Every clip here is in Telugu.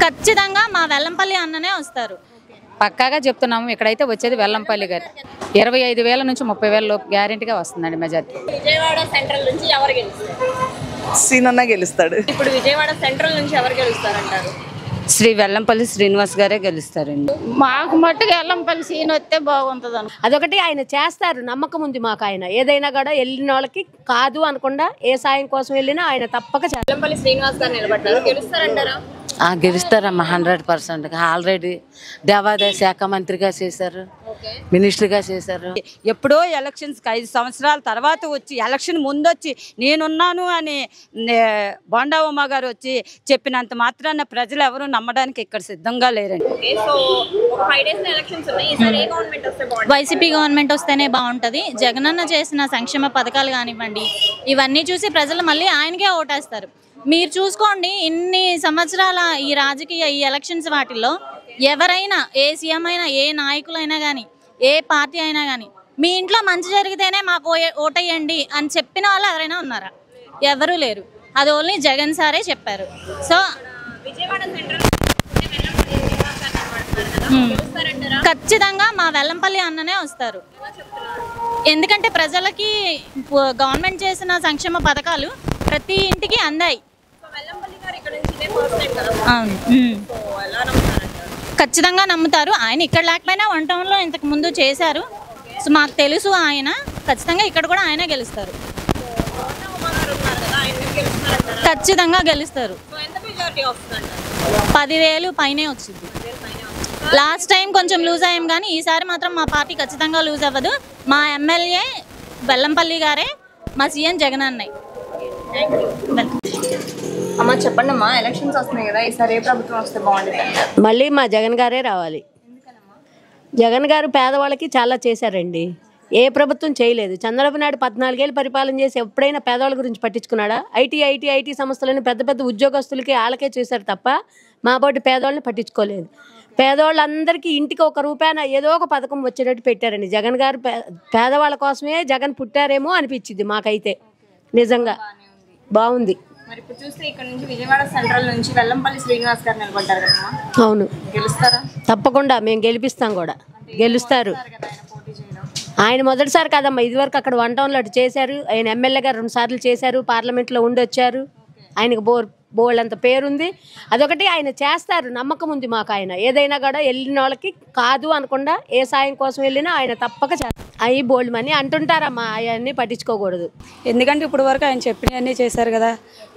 ఖచ్చితంగా మా వెల్లంపల్లి అన్ననే వస్తారు. పక్కాగా చెప్తున్నాము. ఇక్కడైతే వచ్చేది వెల్లంపల్లి గారు. 25,000 నుంచి 30,000 లోపు గ్యారెంటీగా వస్తుందండి మెజార్టీ. విజయవాడ సెంట్రల్ నుంచి ఎవరు గెలుస్తారు? సీనన్న గెలుస్తాడు. ఇప్పుడు విజయవాడ సెంట్రల్ నుంచి ఎవరు గెలుస్తారంటారు? శ్రీ వెల్లంపల్లి శ్రీనివాస్ గారే గెలుస్తారండి. మాకు మట్టుకు వెల్లంపల్లి సీన్ వస్తే బాగుంటుంది. అదొకటి ఆయన చేస్తారు, నమ్మకం ఉంది మాకు. ఆయన ఏదైనా కూడా వెళ్ళిన వాళ్ళకి కాదు అనకుండా ఏ సాయం కోసం వెళ్ళినా ఆయన తప్పక వెల్లంపల్లి శ్రీనివాస్ గారు నిలబడ్డారు, గెలుస్తారంటారా? గెలుస్తారమ్మా 100%. ఆల్రెడీ దేవాదాయ శాఖ మంత్రిగా చేశారు, మినిస్టర్గా చేశారు. ఎప్పుడో ఎలక్షన్స్కి 5 సంవత్సరాల తర్వాత వచ్చి ఎలక్షన్ ముందు వచ్చి నేనున్నాను అని బోండా ఉమా గారు వచ్చి చెప్పినంత మాత్రాన ప్రజలు ఎవరు నమ్మడానికి ఇక్కడ సిద్ధంగా లేరండి. వైసీపీ గవర్నమెంట్ వస్తేనే బాగుంటుంది. జగనన్న చేసిన సంక్షేమ పథకాలు కానివ్వండి, ఇవన్నీ చూసి ప్రజలు మళ్ళీ ఆయనకే ఓటేస్తారు. మీరు చూసుకోండి, ఇన్ని సంవత్సరాల ఈ రాజకీయ ఈ ఎలక్షన్స్ వాటిల్లో ఎవరైనా ఏ సీఎం అయినా ఏ నాయకులైనా కానీ ఏ పార్టీ అయినా కానీ మీ ఇంట్లో మంచి జరిగితేనే మాకు ఓటేయండి అని చెప్పిన వాళ్ళు ఎవరైనా ఉన్నారా? ఎవరూ లేరు. అది ఓన్లీ జగన్ సారే చెప్పారు. సో ఖచ్చితంగా మా వెల్లంపల్లి అన్ననే వస్తారు. ఎందుకంటే ప్రజలకి గవర్నమెంట్ చేసిన సంక్షేమ పథకాలు ప్రతి ఇంటికి అందాయి. ఖచ్చితంగా నమ్ముతారు. ఆయన ఇక్కడ లేకపోయినా వన్ టౌన్లో ఇంతకు ముందు చేశారు. సో మాకు తెలుసు ఆయన ఖచ్చితంగా ఇక్కడ కూడా ఆయనే గెలుస్తారు. ఖచ్చితంగా గెలుస్తారు. 10,000 పైనే వచ్చింది. లాస్ట్ టైం కొంచెం లూజ్ అయ్యాం కానీ ఈసారి మాత్రం మా పార్టీ ఖచ్చితంగా లూజ్ అవ్వదు. మా ఎమ్మెల్యే వెల్లంపల్లి గారే, మా సీఎం జగన్ అన్నయ్య. అమ్మ చెప్పండి అమ్మా, ఎలక్షన్స్ వస్తున్నాయి కదా, ఈసారి ఏ ప్రభుత్వం వస్తే బాగుంటుంది? మళ్ళీ మా జగన్ గారే రావాలి. జగన్ గారు పేదవాళ్ళకి చాలా చేశారండి. ఏ ప్రభుత్వం చేయలేదు. చంద్రబాబు నాయుడు 14 ఏళ్ళు పరిపాలన చేసి ఎప్పుడైనా పేదవాళ్ళ గురించి పట్టించుకున్నాడా? ఐటీ సంస్థలని పెద్ద పెద్ద ఉద్యోగస్తులకి వాళ్ళకే చేశారు తప్ప మా బోటి పేదవాళ్ళని పట్టించుకోలేదు. పేదవాళ్ళందరికీ ఇంటికి 1 రూపాయన ఏదో ఒక పథకం వచ్చేటట్టు పెట్టారండి. జగన్ గారు పేదవాళ్ళ కోసమే జగన్ పుట్టారేమో అనిపించింది మాకైతే. నిజంగా బాగుంది. మరి ఇప్పుడు చూస్తే ఇక్కడ నుంచి విజయవాడ సెంట్రల్ నుంచి వెల్లంపల్లి శ్రీనివాస్ గారు నిలబడ్డారు కదా, అవును గెలుస్తారా? తప్పకుండా మేము గెలిపిస్తాం కూడా. గెలుస్తారు. ఆయన మొదటిసారి కాదమ్మా, ఇదివరకు అక్కడ వన్ టౌన్లో అటు చేశారు. ఆయన ఎమ్మెల్యేగా 2 సార్లు చేశారు, పార్లమెంట్లో ఉండొచ్చారు. ఆయనకు బోళ్ళంత పేరుంది. అదొకటి ఆయన చేస్తారు, నమ్మకం ఉంది మాకు. ఆయన ఏదైనా కూడా వెళ్ళిన వాళ్ళకి కాదు అనకుండా ఏ సాయం కోసం వెళ్ళినా ఆయన తప్పక చేస్తారు. అవి బోల్డ్ మనీ అంటుంటారమ్మా, అవన్నీ పట్టించుకోకూడదు. ఎందుకంటే ఇప్పుడు వరకు ఆయన చెప్పినవన్నీ చేశారు కదా,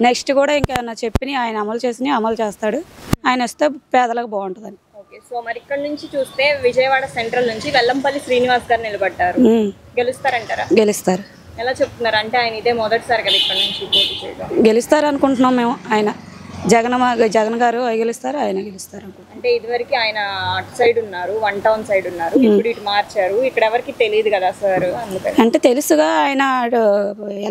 నెక్స్ట్ కూడా ఇంకా చెప్పినవి ఆయన అమలు చేస్తాడు. ఆయన వస్తే పేదలకు బాగుంటుందని. ఓకే, సో మరి ఇక్కడ నుంచి చూస్తే విజయవాడ సెంట్రల్ నుంచి వెల్లంపల్లి శ్రీనివాస్ గారు నిలబడ్డారు, గెలుస్తారంటారా? గెలుస్తారు. ఎలా చెప్తున్నారు అంటే ఆయన ఇదే మొదటిసారి కదా ఇక్కడ నుంచి పోటీ చేయడం? గెలుస్తారు అనుకుంటున్నాం మేము. ఆయన జగన్ గారు గెలుస్తారు, ఆయన గెలుస్తారు. అంటే ఇదివరకు ఆయన అటు సైడ్ ఉన్నారు, వన్ టౌన్ సైడ్ ఉన్నారు, ఇప్పుడు ఇటు మార్చారు. ఇక్కడ ఎవరికి తెలియదు కదా సార్, అందుకని. అంటే తెలుసుగా, ఆయన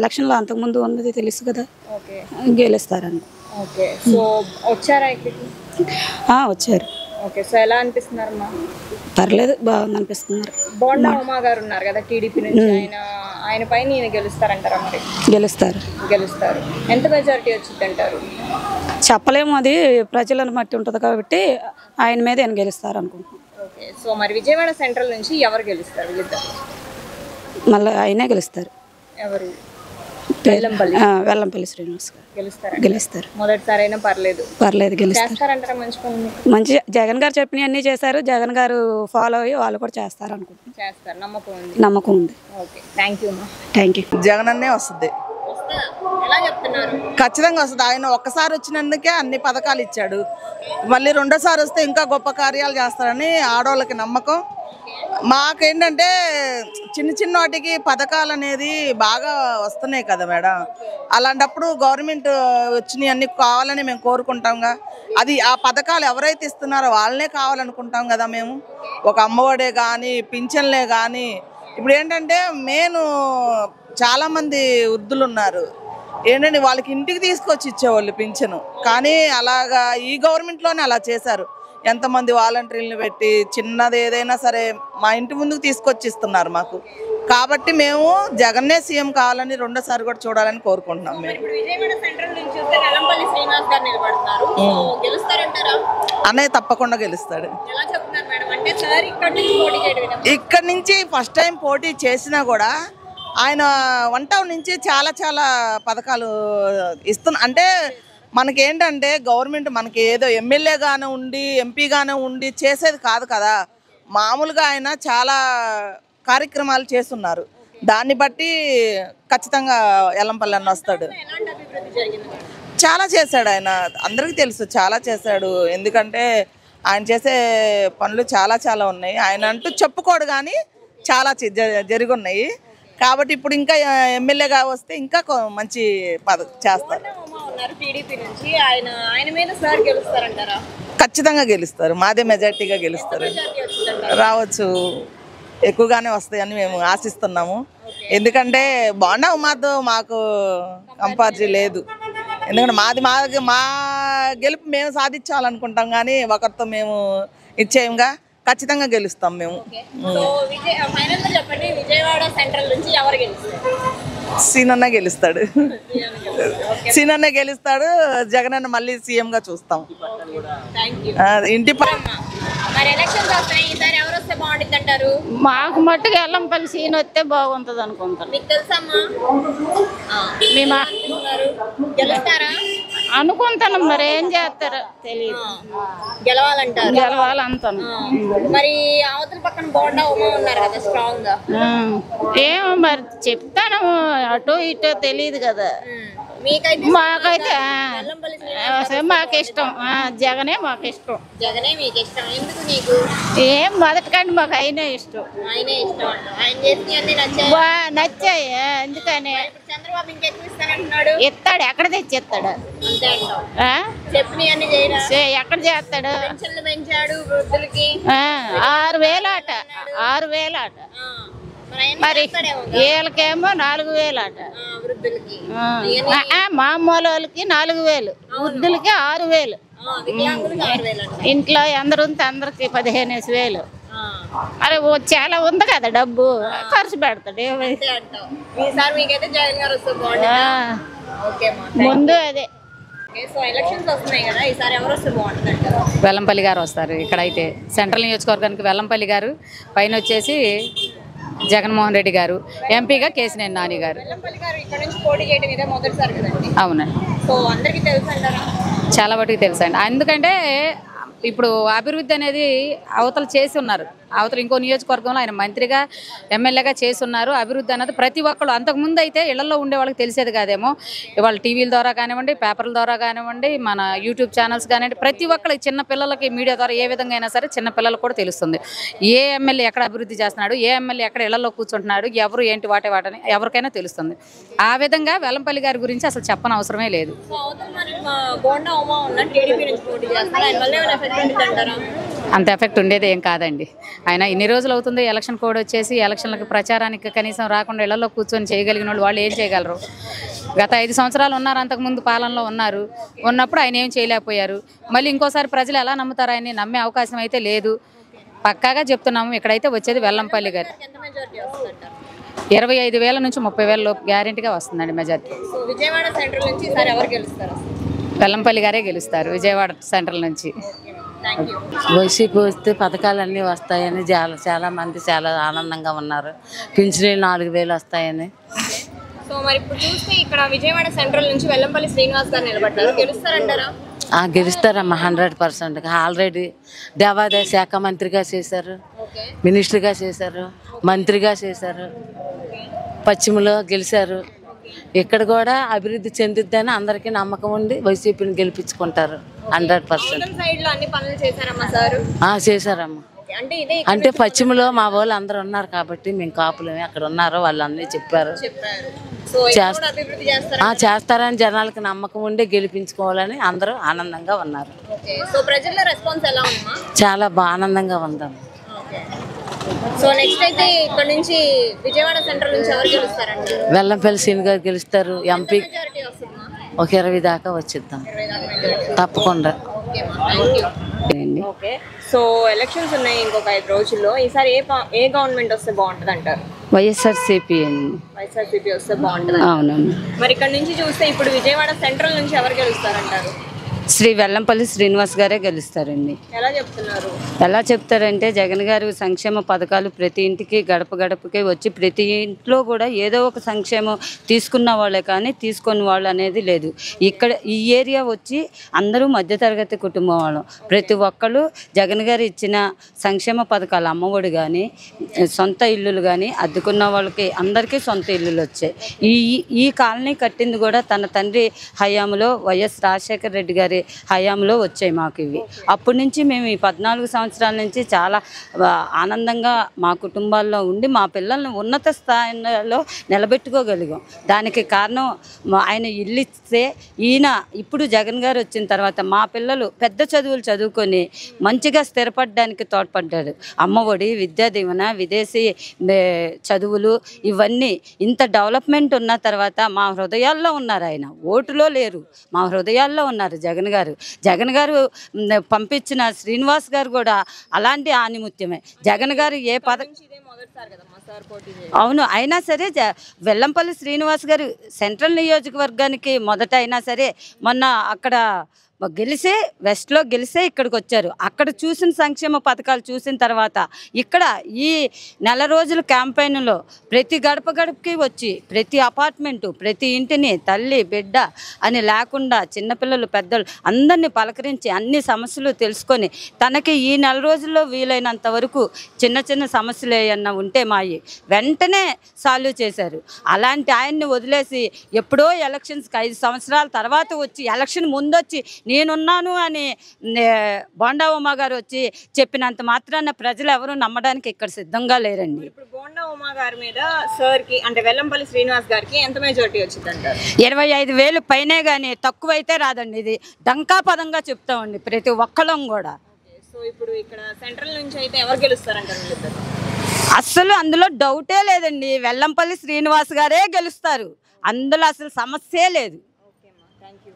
ఎలక్షన్లో అంతకుముందు ఉన్నది తెలుసు కదా. ఓకే, గెలుస్తారని. ఓకే, సో వచ్చారా ఇక్కడికి? వచ్చారు. ఓకే, సో ఎలా అనిపిస్తున్నారమ్మా? పర్లేదు, బాగుంది అనిపిస్తున్నారు. బోండా ఉమా గారు ఉన్నారు కదా టీడీపీ నుంచి, ఆయన పైన ఈయన గెలుస్తారంటారా? మరి గెలుస్తారు. ఎంత మెజారిటీ వచ్చింది అంటారు? చెప్పలేము, అది ప్రజలను బట్టి ఉంటుంది కాబట్టి ఆయన మీద ఆయన గెలుస్తారు అనుకుంటున్నాం. ఓకే, సో మరి విజయవాడ సెంట్రల్ నుంచి ఎవరు గెలుస్తారు? మళ్ళీ ఆయనే గెలుస్తారు. ఎవరు? వెల్లంపల్లి శ్రీనివాస్ గెలుస్తారు. మొదటిసారి అయినా పర్లేదు, చేస్తారంటారా? మంచి జగన్ గారు చెప్పినవి అన్ని చేశారు. జగన్ గారు ఫాలో అయ్యి వాళ్ళు కూడా చేస్తారు అనుకుంటున్నాను. చేస్తారు, నమ్మకం ఉంది. Okay, thank you. జగన్ అన్నే వస్తుంది. ఎలా చెప్తున్నారు? ఖచ్చితంగా వస్తుంది. ఆయన ఒక్కసారి వచ్చినందుకే అన్ని పథకాలు ఇచ్చాడు. మళ్ళీ రెండోసారి వస్తే ఇంకా గొప్ప కార్యాలు చేస్తారని ఆడవాళ్ళకి నమ్మకం. మాకేంటంటే చిన్న వాటికి పథకాలు అనేది బాగా వస్తున్నాయి కదా మేడం. అలాంటప్పుడు గవర్నమెంట్ వచ్చినవి అన్ని కావాలని మేము కోరుకుంటాంగా. అది ఆ పథకాలు ఎవరైతే ఇస్తున్నారో వాళ్ళనే కావాలనుకుంటాం కదా మేము. ఒక అమ్మఒడే కానీ, పింఛన్లే కానీ. ఇప్పుడు ఏంటంటే మెయిన్ చాలామంది వృద్ధులు ఉన్నారు, ఏంటంటే వాళ్ళకి ఇంటికి తీసుకొచ్చి ఇచ్చేవాళ్ళు పింఛను. కానీ అలాగా ఈ గవర్నమెంట్లోనే అలా చేశారు. ఎంతమంది వాలంటీర్లను పెట్టి చిన్నది ఏదైనా సరే మా ఇంటి ముందుకు తీసుకొచ్చి ఇస్తున్నారు మాకు. కాబట్టి మేము జగన్నే సీఎం కావాలని రెండోసారి కూడా చూడాలని కోరుకుంటున్నాం. మేము అన్నయ్య తప్పకుండా గెలుస్తాడు. ఎలా చెప్తున్నారు మేడం? అంటే సార్ ఇక్కడ నుంచి పోటీ చేయడం, ఇక్కడ నుంచి ఫస్ట్ టైం పోటీ చేసినా కూడా ఆయన వన్ టౌన్ నుంచి చాలా చాలా పథకాలు అంటే మనకేంటంటే గవర్నమెంట్ మనకి ఏదో ఎమ్మెల్యేగానే ఉండి ఎంపీగానే ఉండి చేసేది కాదు కదా. మామూలుగా ఆయన చాలా కార్యక్రమాలు చేస్తున్నారు. దాన్ని బట్టి ఖచ్చితంగా ఎల్లంపల్లి అన్న వస్తాడు. ఎలాంటి అభివృద్ధి జరిగింది? చాలా చేశాడు ఆయన, అందరికీ తెలుసు చాలా చేశాడు. ఎందుకంటే ఆయన చేసే పనులు చాలా చాలా ఉన్నాయి. ఆయన అంటూ చెప్పుకోడు కానీ చాలా జరిగి ఉన్నాయి. కాబట్టి ఇప్పుడు ఇంకా ఎమ్మెల్యేగా వస్తే ఇంకా మంచి చేస్తారు. టీడీపీ నుంచి ఆయన మీద సార్ గెలుస్తారంటారా? ఖచ్చితంగా గెలుస్తారు. మాదే మెజార్టీగా గెలుస్తారు. రావచ్చు, ఎక్కువగానే వస్తాయని మేము ఆశిస్తున్నాము. ఎందుకంటే బోండా ఉమాతో మాకు కంపారిజీ లేదు. ఎందుకంటే మా గెలుపు మేము సాధించాలనుకుంటాం కానీ ఒకరితో మేము ఇచ్చేయంగా. ఖచ్చితంగా గెలుస్తాం మేము. విజయవాడ సెంట్రల్ నుంచి ఎవరు గెలుస్తారు? సీనన్న గెలుస్తాడు. సీనన్న గెలుస్తాడు. జగన్ అన్న మళ్ళీ సీఎం గా చూస్తాం. ఇంటి మరి ఎలక్షన్స్ వస్తాయి, ఈసారి ఎవరు వస్తే బాగుంటుంది అంటారు? మాకు మట్టుకు ఎల్లంపల్లి సీన్ వస్తే బాగుంటుంది అనుకుంటాను. మీకు తెలుసమ్మా? గెలుస్తారా అనుకుంటాను, మరి ఏం చేస్తారో తెలియదు. గెలవాలంటారు? గెలవాలంటాను. మరి అవతల పక్కన బోండా ఉమా ఉన్నారు కదా స్ట్రాంగ్ గా. ఏమో మరి చెప్తాను, అటు ఇటు తెలియదు కదా. మాకైతే మాకు ఇష్టం, జగనే మాకు ఇష్టం. జగనే మీకు ఇష్టం? ఎందుకు నీకు? ఏం మొదటికండి మాకు ఆయనే ఇష్టం. ఆయనే ఇష్టం అంట. ఆయన చేసినవన్నీ నచ్చాయి. ఎందుకని చంద్రబాబు ఇంకెక్కువ ఇస్తానంటున్నాడు. ఇస్తాడు, ఎక్కడ తెచ్చి ఇస్తాడు? అంతే అంటావు? చెప్పినవన్నీ చేయడా? ఎక్కడ చేస్తాడు? పెన్షన్లు పెంచాడు వృద్ధులకి. 6,000 అట. 6,000 అట. మరి వీళ్ళకేమో 4,000 అట. వృద్ధులకి మామూలు వాళ్ళకి 4,000, వృద్ధులకి 6,000. ఇంట్లో అందరూ అందరికి 15,000. మరి చాలా ఉంది కదా డబ్బు, ఖర్చు పెడతాడు. ముందు అదే. వెల్లంపల్లి గారు వస్తారు. ఇక్కడైతే సెంట్రల్ నియోజకవర్గానికి వెల్లంపల్లి గారు, పైన వచ్చేసి జగన్మోహన్ రెడ్డి గారు, ఎంపీగా కేసినేని నాని గారు. అవునండి, చాలా మటుకు తెలుసండి. ఎందుకంటే ఇప్పుడు అభివృద్ధి అనేది అవతల చేసి ఉన్నారు. అవతల ఇంకో నియోజకవర్గంలో ఆయన మంత్రిగా ఎమ్మెల్యేగా చేసి ఉన్నారు. అభివృద్ధి అనేది ప్రతి ఒక్కరు, అంతకుముందు అయితే ఇళ్లలో ఉండే వాళ్ళకి తెలిసేది కాదేమో. ఇవాళ టీవీల ద్వారా కానివ్వండి, పేపర్ల ద్వారా కానివ్వండి, మన యూట్యూబ్ ఛానల్స్ కానివ్వండి, ప్రతి ఒక్కరికి చిన్న పిల్లలకి మీడియా ద్వారా ఏ విధంగా అయినా సరే చిన్న పిల్లలకు కూడా తెలుస్తుంది. ఏ ఎమ్మెల్యే ఎక్కడ అభివృద్ధి చేస్తున్నాడు, ఏ ఎమ్మెల్యే ఎక్కడ ఇళ్లలో కూర్చుంటున్నాడు, ఎవరు ఏంటి వాటని ఎవరికైనా తెలుస్తుంది. ఆ విధంగా వెల్లంపల్లి గారి గురించి అసలు చెప్పని అవసరమే లేదు. అంత ఎఫెక్ట్ ఉండేది ఏం కాదండి. ఆయన ఇన్ని రోజులు అవుతుంది ఎలక్షన్ కోడ్ వచ్చేసి, ఎలక్షన్లకు ప్రచారానికి కనీసం రాకుండా ఇళ్లలో కూర్చొని చేయగలిగిన వాళ్ళు ఏం చేయగలరు? గత 5 సంవత్సరాలు ఉన్నారు, అంతకుముందు పాలనలో ఉన్నప్పుడు ఆయన ఏం చేయలేకపోయారు. మళ్ళీ ఇంకోసారి ప్రజలు ఎలా నమ్ముతారు? ఆయన్ని నమ్మే అవకాశం అయితే లేదు. పక్కాగా చెప్తున్నాము, ఇక్కడైతే వచ్చేది వెల్లంపల్లి గారు. 25,000 నుంచి 30,000 లోపు గ్యారెంటీగా వస్తుందండి మెజార్టీ. విజయవాడ సెంట్రల్ నుంచి ఎవరు గెలుస్తారు? వెల్లంపల్లి గారే గెలుస్తారు విజయవాడ సెంట్రల్ నుంచి. వైసీపీ వస్తే పథకాలన్నీ వస్తాయని చాలా మంది చాలా ఆనందంగా ఉన్నారు. పింఛనీలు 4,000 వస్తాయని. సో మరి ఇప్పుడు చూస్తే ఇక్కడ విజయవాడ సెంట్రల్ నుంచి వెల్లంపల్లి శ్రీనివాస్ గారు నిలబడ్డారు, గెలుస్తారంటారా? గెలుస్తారమ్మా, 100%. ఆల్రెడీ దేవాదాయ శాఖ మంత్రిగా చేశారు, మినిస్టర్గా చేశారు, మంత్రిగా చేశారు, పశ్చిమలో గెలిచారు. ఇక్కడ కూడా అభివృద్ధి చెందిద్దని అందరికీ నమ్మకం ఉండి వైసీపీని గెలిపించుకుంటారు 100%. చేశారమ్మా. అంటే పశ్చిమలో మా వాళ్ళు అందరూ ఉన్నారు కాబట్టి మేము కాపులమే, అక్కడ ఉన్నారో వాళ్ళు అన్నీ చెప్పారు. చేస్తారని జనాలకు నమ్మకం ఉండి గెలిపించుకోవాలని అందరూ ఆనందంగా ఉన్నారు. చాలా ఆనందంగా ఉందమ్మా. సో నెక్స్ట్ అయితే ఇక్కడ నుంచి విజయవాడ సెంట్రల్ నుంచి ఎవరు గెలుస్తారండి? వెల్లంపల్లి సీన్ గారు గెలుస్తారు. ఎంపీ ఒక 20 దాకా వచ్చిద్దాం తప్పకుండా. సో ఎలక్షన్స్ ఉన్నాయి ఇంకొక 5 రోజుల్లో. ఈసారి ఏ గవర్నమెంట్ వస్తే బాగుంటుంది అంటారు? వైఎస్ఆర్సీపీ అండి. వైఎస్ఆర్సీపీ వస్తే బాగుంటుంది. అవునండి. మరి ఇక్కడ నుంచి చూస్తే ఇప్పుడు విజయవాడ సెంట్రల్ నుంచి ఎవరు గెలుస్తారంటారు? శ్రీ వెల్లంపల్లి శ్రీనివాస్ గారే గెలుస్తారండి. ఎలా చెప్తున్నారు? ఎలా చెప్తారంటే జగన్ గారు సంక్షేమ పథకాలు ప్రతి ఇంటికి గడప గడపకి వచ్చి ప్రతి ఇంట్లో కూడా ఏదో ఒక సంక్షేమం తీసుకున్న వాళ్ళే కానీ తీసుకొని వాళ్ళు అనేది లేదు. ఇక్కడ ఈ ఏరియా వచ్చి అందరూ మధ్యతరగతి కుటుంబం వాళ్ళం. ప్రతి ఒక్కళ్ళు జగన్ గారు ఇచ్చిన సంక్షేమ పథకాలు అమ్మఒడి కానీ సొంత ఇల్లులు కానీ అద్దుకున్న వాళ్ళకి అందరికీ సొంత ఇల్లులు వచ్చాయి. ఈ కాలనీ కట్టింది కూడా తన తండ్రి హయాంలో వైఎస్ రాజశేఖర రెడ్డి గారి హయాంలో వచ్చాయి మాకు ఇవి. అప్పటి నుంచి మేము ఈ 14 సంవత్సరాల నుంచి చాలా ఆనందంగా మా కుటుంబాల్లో ఉండి మా పిల్లల్ని ఉన్నత స్థాయిలో నిలబెట్టుకోగలిగాం. దానికి కారణం ఆయన ఇల్లు ఇస్తే ఈయన ఇప్పుడు జగన్ గారు వచ్చిన తర్వాత మా పిల్లలు పెద్ద చదువులు చదువుకొని మంచిగా స్థిరపడడానికి తోడ్పడ్డారు. అమ్మఒడి, విద్యా దీవెన, విదేశీ చదువులు ఇవన్నీ ఇంత డెవలప్మెంట్ ఉన్న తర్వాత మా హృదయాల్లో ఉన్నారు. ఆయన ఓటులో లేరు, మా హృదయాల్లో ఉన్నారు జగన్ గారు పంపించిన శ్రీనివాస్ గారు కూడా అలాంటి ఆనిముత్యమే. జగన్ గారు ఏ అవును అయినా సరే వెల్లంపల్లి శ్రీనివాస్ గారు సెంట్రల్ నియోజకవర్గానికి మొదట అయినా సరే మొన్న అక్కడ గెలిసే వెస్ట్లో గెలిసే ఇక్కడికి వచ్చారు. అక్కడ చూసిన సంక్షేమ పథకాలు చూసిన తర్వాత ఇక్కడ ఈ నెల రోజుల క్యాంపెయిన్లో ప్రతి గడప గడపకి వచ్చి ప్రతి అపార్ట్మెంటు ప్రతి ఇంటిని తల్లి బిడ్డ అని లేకుండా చిన్నపిల్లలు పెద్దలు అందరినీ పలకరించి అన్ని సమస్యలు తెలుసుకొని తనకి ఈ నెల రోజుల్లో వీలైనంత వరకు చిన్న చిన్న సమస్యలు ఏమన్నా ఉంటే మాయి వెంటనే సాల్వ్ చేశారు. అలాంటి ఆయన్ని వదిలేసి ఎప్పుడో ఎలక్షన్స్కి 5 సంవత్సరాల తర్వాత వచ్చి ఎలక్షన్ ముందు వచ్చి నేనున్నాను అని బోండా ఉమా గారు వచ్చి చెప్పినంత మాత్రాన ప్రజలు ఎవరు నమ్మడానికి ఇక్కడ సిద్ధంగా లేరండి. ఇప్పుడు బోండా ఉమా గారి మీద సార్కి అంటే వెల్లంపల్లి శ్రీనివాస్ గారికి ఎంత మెజారిటీ వచ్చిందంటారు? 25,000 పైనే కానీ తక్కువైతే రాదండి. ఇది డంకా పదంగా చెప్తామండి ప్రతి ఒక్కళ్ళం కూడా. సో ఇప్పుడు ఇక్కడ సెంట్రల్ నుంచి అయితే ఎవరు గెలుస్తారంటారు? అస్సలు అందులో డౌటే లేదండి, వెల్లంపల్లి శ్రీనివాస్ గారే గెలుస్తారు. అందులో అసలు సమస్యే లేదు. ఓకే అమ్మా, థ్యాంక్ యూ.